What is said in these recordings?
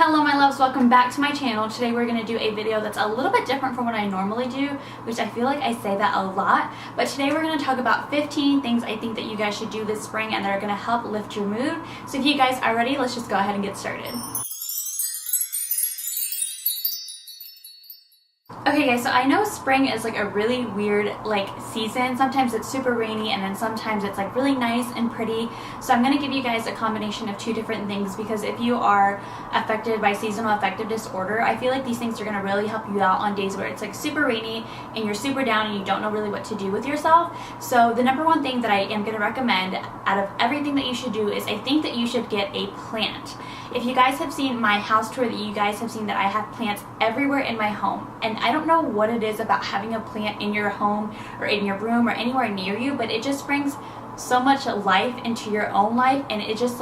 Hello my loves, welcome back to my channel. Today we're going to do a video that's a little bit different from what I normally do, which I feel like I say that a lot. But today we're going to talk about 15 things I think that you guys should do this spring and that are going to help lift your mood. So if you guys are ready, let's just go ahead and get started. Okay guys, so I know spring is like a really weird season. Sometimes it's super rainy and then sometimes it's like really nice and pretty. So I'm going to give you guys a combination of two different things because if you are affected by seasonal affective disorder, I feel like these things are going to really help you out on days where it's like super rainy and you're super down and you don't know really what to do with yourself. So the number one thing that I am going to recommend out of everything that you should do is I think that you should get a plant. If you guys have seen my house tour, that you guys have seen that I have plants everywhere in my home. And I don't know what it is about having a plant in your home or in your room or anywhere near you, but it just brings so much life into your own life, and it just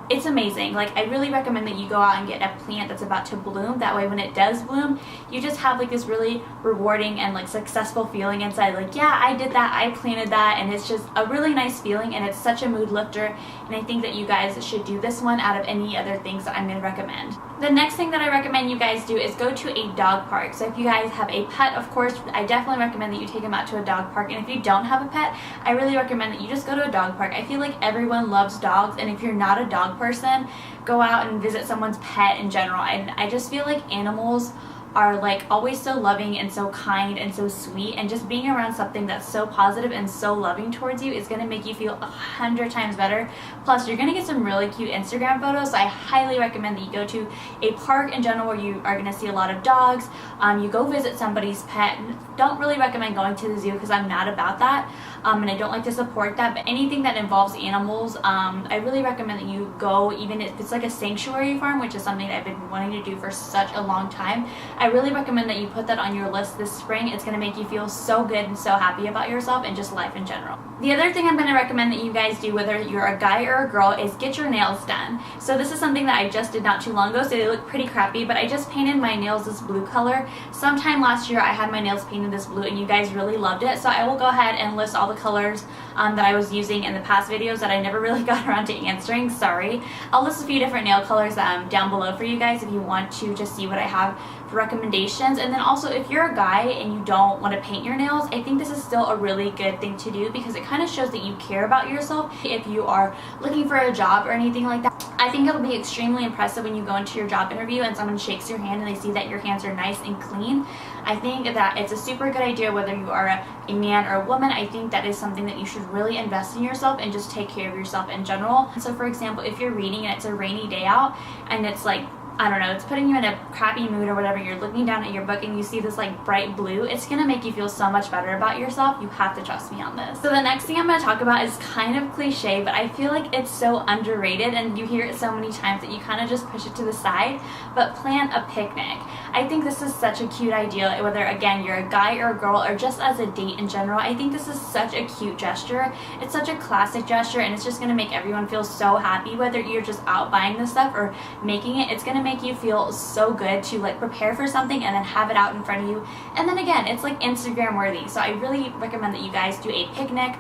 it's amazing. Like, I really recommend that you go out and get a plant that's about to bloom. That way when it does bloom, you just have like this really rewarding and like successful feeling inside. Like, yeah, I did that, I planted that, and it's just a really nice feeling and it's such a mood lifter. And I think that you guys should do this one out of any other things that I'm going to recommend. The next thing that I recommend you guys do is go to a dog park. So if you guys have a pet, of course, I definitely recommend that you take them out to a dog park. And if you don't have a pet, I really recommend that you just go to a dog park. I feel like everyone loves dogs, and if you're not a dog person, go out and visit someone's pet in general. And I just feel like animals are like always so loving and so kind and so sweet, and just being around something that's so positive and so loving towards you is going to make you feel 100 times better. Plus you're going to get some really cute Instagram photos. So I highly recommend that you go to a park in general where you are going to see a lot of dogs. You go visit somebody's pet. Don't really recommend going to the zoo because I'm not about that, and I don't like to support that, but anything that involves animals, I really recommend that you go, even if it's like a sanctuary farm, which is something that I've been wanting to do for such a long time. I really recommend that you put that on your list this spring. It's going to make you feel so good and so happy about yourself and just life in general. The other thing I'm going to recommend that you guys do, whether you're a guy or a girl, is get your nails done. So this is something that I just did not too long ago, so they look pretty crappy, but I just painted my nails this blue color. Sometime last year I had my nails painted this blue and you guys really loved it, so I will go ahead and list all the colors that I was using in the past videos that I never really got around to answering. Sorry. I'll list a few different nail colors down below for you guys if you want to just see what I have for recommendations. And then also, if you're a guy and you don't want to paint your nails, I think this is still a really good thing to do because it kind of shows that you care about yourself. If you are looking for a job or anything like that, I think it'll be extremely impressive when you go into your job interview and someone shakes your hand and they see that your hands are nice and clean. I think that it's a super good idea whether you are a man or a woman. I think that is something that you should really invest in yourself and just take care of yourself in general. So for example, if you're reading and it's a rainy day out and it's like, I don't know, it's putting you in a crappy mood or whatever, you're looking down at your book and you see this like bright blue, it's going to make you feel so much better about yourself. You have to trust me on this. So the next thing I'm going to talk about is kind of cliche, but I feel like it's so underrated and you hear it so many times that you kind of just push it to the side, but plan a picnic. I think this is such a cute idea, whether again you're a guy or a girl or just as a date in general. I think this is such a cute gesture. It's such a classic gesture and it's just going to make everyone feel so happy, whether you're just out buying this stuff or making it. It's going to make you feel so good to like prepare for something and then have it out in front of you. And then again, it's like Instagram worthy. So I really recommend that you guys do a picnic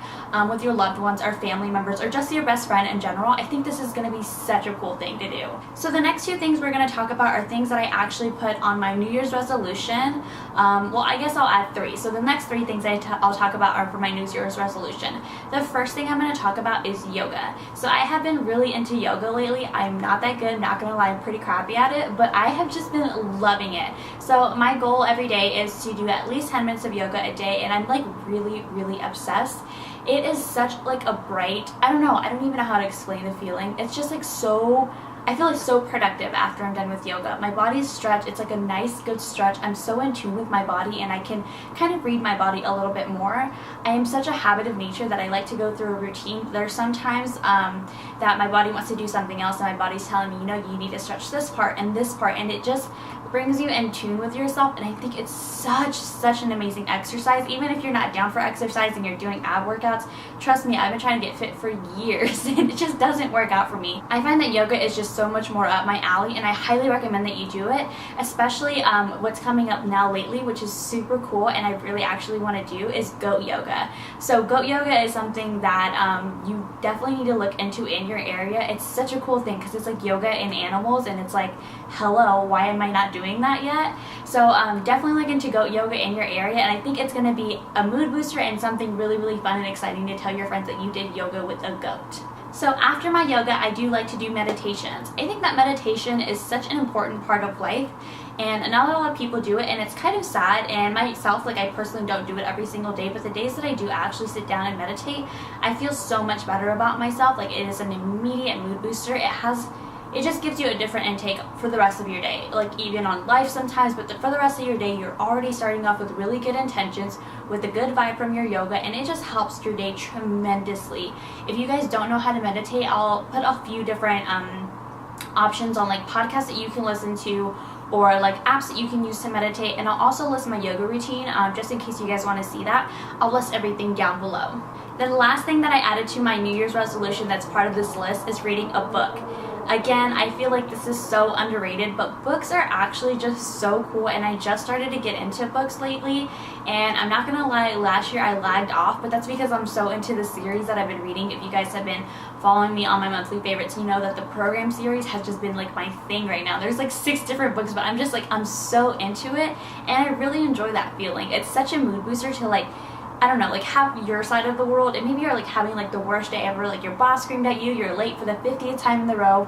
with your loved ones or family members or just your best friend in general. I think this is going to be such a cool thing to do. So the next two things we're going to talk about are things that I actually put on my New Year's resolution. Well, I guess I'll add three. So the next three things I'll talk about are for my New Year's resolution. The first thing I'm going to talk about is yoga. So I have been really into yoga lately. I'm not that good, not going to lie, I'm pretty crappy at it, but I have just been loving it. So my goal every day is to do at least 10 minutes of yoga a day, and I'm like really obsessed. It is such like a bright, I don't even know how to explain the feeling. It's just like so, I feel like so productive after I'm done with yoga. My body's stretched. It's like a nice, good stretch. I'm so in tune with my body and I can kind of read my body a little bit more. I am such a habit of nature that I like to go through a routine. There's sometimes that my body wants to do something else and my body's telling me, you know, you need to stretch this part, and it just brings you in tune with yourself. And I think it's such an amazing exercise. Even if you're not down for exercise and you're doing ab workouts, trust me, I've been trying to get fit for years and it just doesn't work out for me. I find that yoga is just so much more up my alley, and I highly recommend that you do it, especially what's coming up now lately, which is super cool and I really actually want to do, is goat yoga. So goat yoga is something that you definitely need to look into in your area. It's such a cool thing because it's like yoga in animals, and it's like, hello, why am I not doing that yet? So definitely look into goat yoga in your area, and I think it's going to be a mood booster and something really, really fun and exciting to tell your friends that you did yoga with a goat. So after my yoga, I do like to do meditations. I think that meditation is such an important part of life, and not a lot of people do it, and it's kind of sad. And myself, like, I personally don't do it every single day, but the days that I do actually sit down and meditate, I feel so much better about myself. Like, it is an immediate mood booster. It just gives you a different intake for the rest of your day, like even on life sometimes, but for the rest of your day, you're already starting off with really good intentions, with a good vibe from your yoga, and it just helps your day tremendously. If you guys don't know how to meditate, I'll put a few different options on like podcasts that you can listen to, or like apps that you can use to meditate, and I'll also list my yoga routine just in case you guys want to see that. I'll list everything down below. Then the last thing that I added to my New Year's resolution that's part of this list is reading a book. Again, I feel like this is so underrated, but books are actually just so cool, and I just started to get into books lately, and I'm not gonna lie, last year I lagged off, but that's because I'm so into the series that I've been reading. If you guys have been following me on my monthly favorites, you know that the program series has just been like my thing right now. There's like 6 different books, but I'm just like, I'm so into it, and I really enjoy that feeling. It's such a mood booster to like, I don't know, like have your side of the world, and maybe you're like having like the worst day ever, like your boss screamed at you, you're late for the 50th time in a row,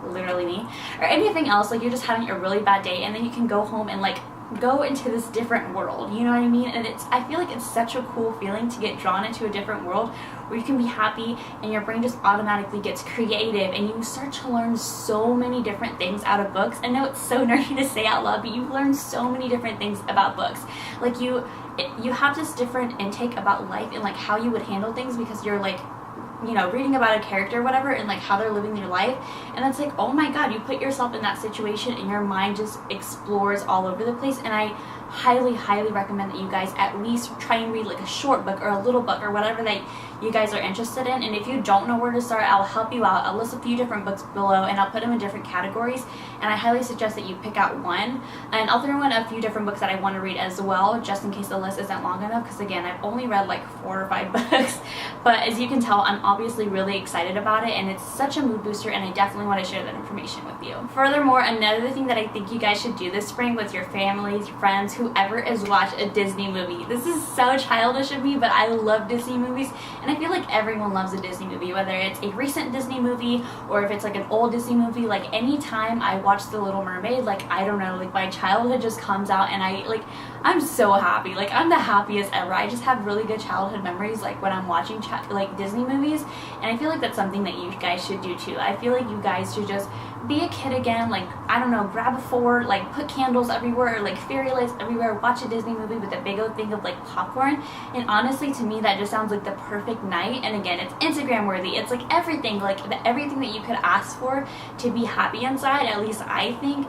literally me, or anything else, like you're just having a really bad day, and then you can go home and like go into this different world, you know what I mean? And I feel like it's such a cool feeling to get drawn into a different world where you can be happy and your brain just automatically gets creative, and you start to learn so many different things out of books. I know it's so nerdy to say out loud, but you learn so many different things about books. Like you have this different intake about life and like how you would handle things, because you're like, you know, reading about a character or whatever, and like how they're living their life, and it's like, oh my god, you put yourself in that situation and your mind just explores all over the place. And I highly recommend that you guys at least try and read like a short book or a little book or whatever that you guys are interested in. And if you don't know where to start, I'll help you out. I'll list a few different books below, and I'll put them in different categories, and I highly suggest that you pick out one, and I'll throw in a few different books that I want to read as well, just in case the list isn't long enough, because again, I've only read like 4 or 5 books, but as you can tell, I'm obviously really excited about it, and it's such a mood booster, and I definitely want to share that information with you. Furthermore, another thing that I think you guys should do this spring with your families, friends, whoever, is watch a Disney movie. This is so childish of me, but I love Disney movies, and I feel like everyone loves a Disney movie, whether it's a recent Disney movie or if it's like an old Disney movie. Like anytime I watch The Little Mermaid, like I don't know, like my childhood just comes out, and I'm so happy. Like I'm the happiest ever. I just have really good childhood memories like when I'm watching like Disney movies, and I feel like that's something that you guys should do too. I feel like you guys should just be a kid again, like I don't know, grab a fort, like put candles everywhere, like fairy lights everywhere, watch a Disney movie with a big old thing of like popcorn. And honestly, to me that just sounds like the perfect night. And again, it's Instagram worthy. It's like everything, like everything that you could ask for to be happy inside, at least I think.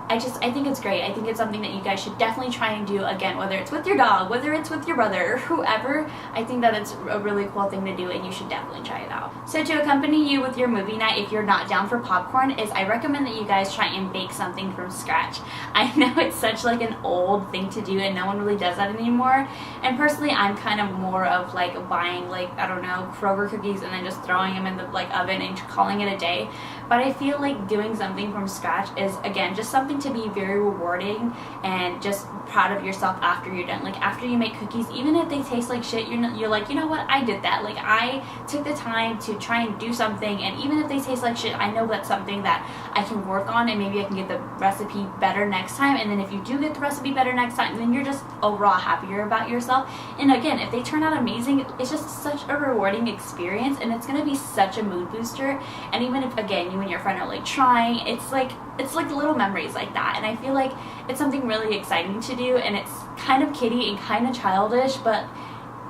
I think it's great. I think it's something that you guys should definitely try and do again, whether it's with your dog, whether it's with your brother, or whoever. I think that it's a really cool thing to do, and you should definitely try it out. So to accompany you with your movie night, if you're not down for popcorn, is I recommend that you guys try and bake something from scratch. I know it's such like an old thing to do, and no one really does that anymore. And personally, I'm kind of more of like buying like, I don't know, Kroger cookies and then just throwing them in the like oven and calling it a day. But I feel like doing something from scratch is, again, just something to be very rewarding and just proud of yourself after you're done. Like after you make cookies, even if they taste like shit, you're like, you know what, I did that. Like I took the time to try and do something, and even if they taste like shit, I know that's something that I can work on, and maybe I can get the recipe better next time. And then if you do get the recipe better next time, then you're just overall happier about yourself. And again, if they turn out amazing, it's just such a rewarding experience, and it's gonna be such a mood booster. And even if, again, you and your friend are like trying, it's like little memories like that. And I feel like it's something really exciting to do, and it's kind of kiddie and kind of childish, but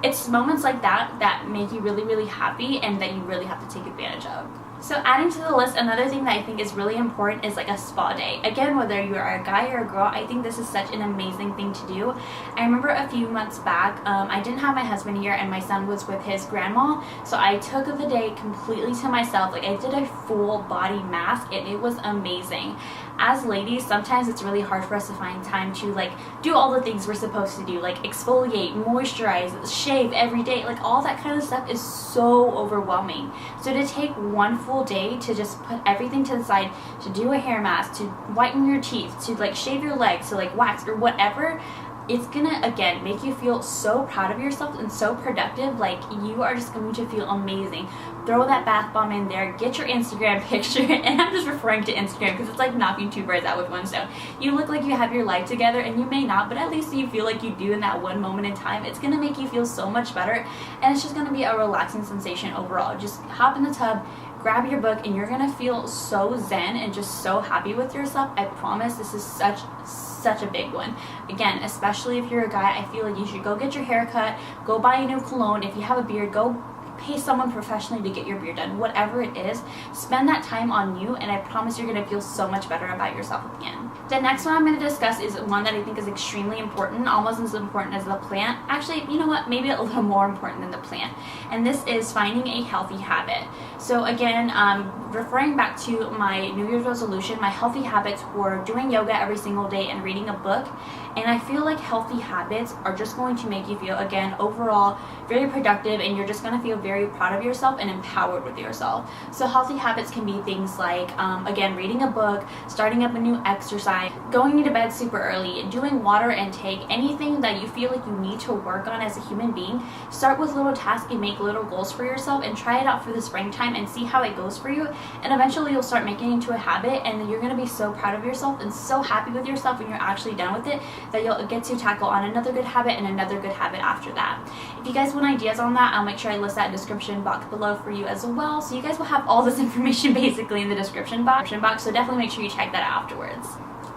it's moments like that that make you really happy and that you really have to take advantage of. So adding to the list, another thing that I think is really important is like a spa day. Again, whether you are a guy or a girl, I think this is such an amazing thing to do. I remember a few months back, I didn't have my husband here and my son was with his grandma, so I took the day completely to myself. Like, I did a full body mask and it was amazing. As ladies, sometimes it's really hard for us to find time to like do all the things we're supposed to do, like exfoliate, moisturize, shave every day. Like, all that kind of stuff is so overwhelming. So to take one full day to just put everything to the side, to do a hair mask, to whiten your teeth, to like shave your legs, to like wax or whatever, it's gonna, again, make you feel so proud of yourself and so productive. Like, you are just going to feel amazing. Throw that bath bomb in there, get your Instagram picture, and I'm just referring to Instagram because it's like knocking two birds out with one stone. You look like you have your life together, and you may not, but at least you feel like you do in that one moment in time. It's gonna make you feel so much better, and it's just gonna be a relaxing sensation overall. Just hop in the tub, grab your book, and you're gonna feel so zen and just so happy with yourself. I promise this is such a big one. Again, especially if you're a guy, I feel like you should go get your hair cut, go buy a new cologne. If you have a beard, go pay someone professionally to get your beard done. Whatever it is, spend that time on you, and I promise you're going to feel so much better about yourself at the end. The next one I'm going to discuss is one that I think is extremely important, almost as important as the plant. Actually, you know what, maybe a little more important than the plant, and this is finding a healthy habit. So again, referring back to my New Year's resolution, my healthy habits were doing yoga every single day and reading a book. And I feel like healthy habits are just going to make you feel, again, overall very productive, and you're just going to feel very proud of yourself and empowered with yourself. So healthy habits can be things like, again, reading a book, starting up a new exercise, going to bed super early, doing water intake, anything that you feel like you need to work on as a human being. Start with little tasks and make little goals for yourself and try it out for the springtime and see how it goes for you. And eventually you'll start making it into a habit, and then you're going to be so proud of yourself and so happy with yourself when you're actually done with it, that you'll get to tackle on another good habit and another good habit after that. If you guys want ideas on that, I'll make sure I list that in the description box below for you as well. So you guys will have all this information basically in the description box, so definitely make sure you check that out afterwards.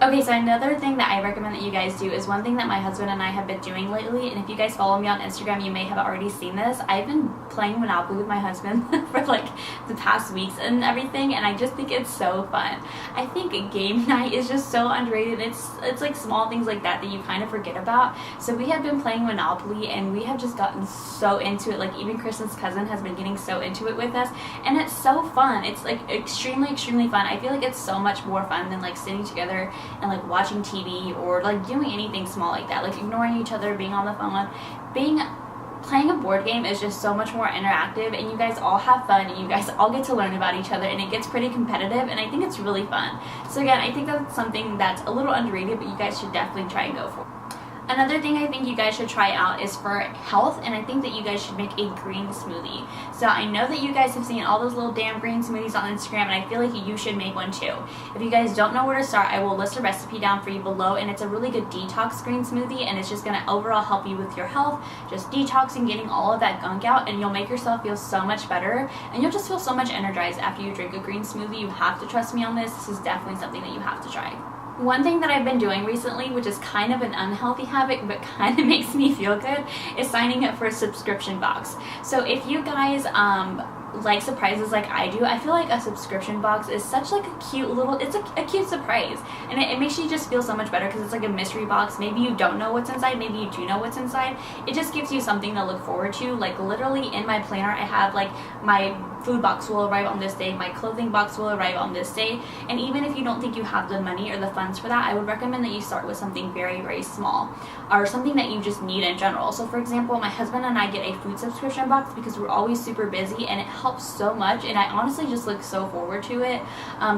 Okay, so another thing that I recommend that you guys do is one thing that my husband and I have been doing lately, and if you guys follow me on Instagram, you may have already seen this. I've been playing Monopoly with my husband for like the past weeks and everything, and I just think it's so fun. I think game night is just so underrated. It's like small things like that that you kind of forget about. So we have been playing Monopoly, and we have just gotten so into it. Like, even Kristen's cousin has been getting so into it with us, and it's so fun. It's like extremely fun. I feel like it's so much more fun than like sitting together and like watching TV or like doing anything small like that, like ignoring each other, being on the phone. Playing a board game is just so much more interactive, and you guys all have fun, and you guys all get to learn about each other, and it gets pretty competitive, and I think it's really fun. So again, I think that's something that's a little underrated, but you guys should definitely try and go for. Another thing I think you guys should try out is for health, and I think that you guys should make a green smoothie. So I know that you guys have seen all those little damn green smoothies on Instagram, and I feel like you should make one too. If you guys don't know where to start, I will list a recipe down for you below, and it's a really good detox green smoothie, and it's just going to overall help you with your health, just detoxing, getting all of that gunk out, and you'll make yourself feel so much better, and you'll just feel so much energized after you drink a green smoothie. You have to trust me on this. This is definitely something that you have to try. One thing that I've been doing recently, which is kind of an unhealthy habit but kind of makes me feel good, is signing up for a subscription box. So if you guys like surprises like I do, I feel like a subscription box is such like a cute little, it's a cute surprise, and it makes you just feel so much better because it's like a mystery box. Maybe you don't know what's inside, maybe you do know what's inside. It just gives you something to look forward to. Like, literally in my planner I have like my food box will arrive on this day, my clothing box will arrive on this day, and even if you don't think you have the money or the funds for that, I would recommend that you start with something very small, or something that you just need in general. So for example, my husband and I get a food subscription box because we're always super busy, and it helps so much, and I honestly just look so forward to it.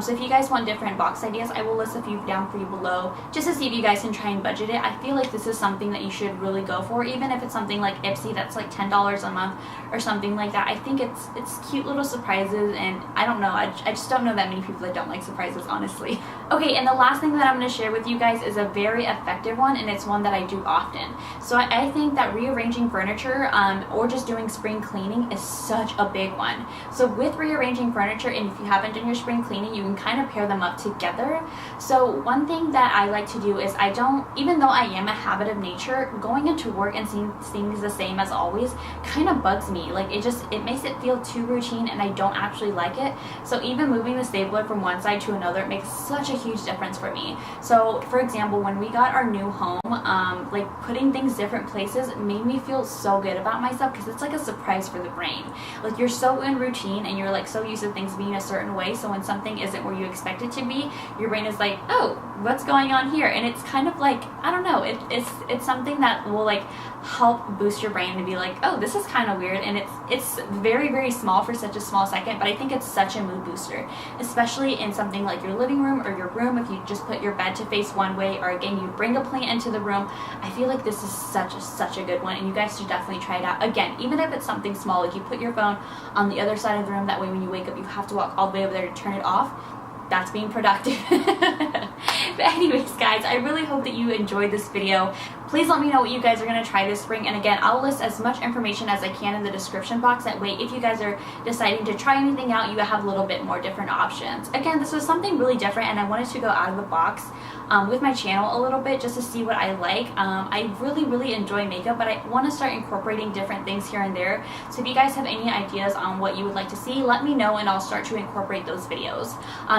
So if you guys want different box ideas, I will list a few down for you below just to see if you guys can try and budget it. I feel like this is something that you should really go for, even if it's something like Ipsy that's like $10 a month or something like that. I think it's cute little surprises, and I don't know, I just don't know that many people that don't like surprises, honestly. Okay, and the last thing that I'm going to share with you guys is a very effective one, and it's one that I do often. So I think that rearranging furniture or just doing spring cleaning is such a big one. So with rearranging furniture, and if you haven't done your spring cleaning, you can kind of pair them up together. So one thing that I like to do is even though I am a habit of nature, going into work and seeing things the same as always kind of bugs me. Like, it makes it feel too routine, routine and I don't actually like it. So even moving the stapler from one side to another, it makes such a huge difference for me. So for example, when we got our new home, like putting things different places made me feel so good about myself, because it's like a surprise for the brain. Like you're so in routine and you're like so used to things being a certain way, so when something isn't where you expect it to be, your brain is like, oh, what's going on here? And it's kind of like, I don't know, it's something that will like help boost your brain to be like, oh, this is kind of weird. And it's very, very small for such a small second, but I think it's such a mood booster, especially in something like your living room or your room. If you just put your bed to face one way, or again, you bring a plant into the room, I feel like this is such a good one, and you guys should definitely try it out. Again, even if it's something small, like you put your phone on the other side of the room, that way when you wake up you have to walk all the way over there to turn it off. That's being productive. But anyways, guys, I really hope that you enjoyed this video. Please let me know what you guys are going to try this spring, and again, I'll list as much information as I can in the description box. That way, if you guys are deciding to try anything out, you have a little bit more different options. Again, this was something really different, and I wanted to go out of the box with my channel a little bit just to see what I like. I really enjoy makeup, but I want to start incorporating different things here and there. So if you guys have any ideas on what you would like to see, let me know and I'll start to incorporate those videos.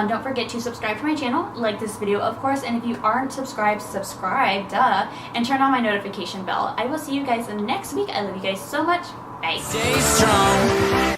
Don't forget to subscribe to my channel, like this video of course, and if you aren't subscribed, subscribe, duh, and turn on my notification bell. I will see you guys next week. I love you guys so much. Bye. Stay strong.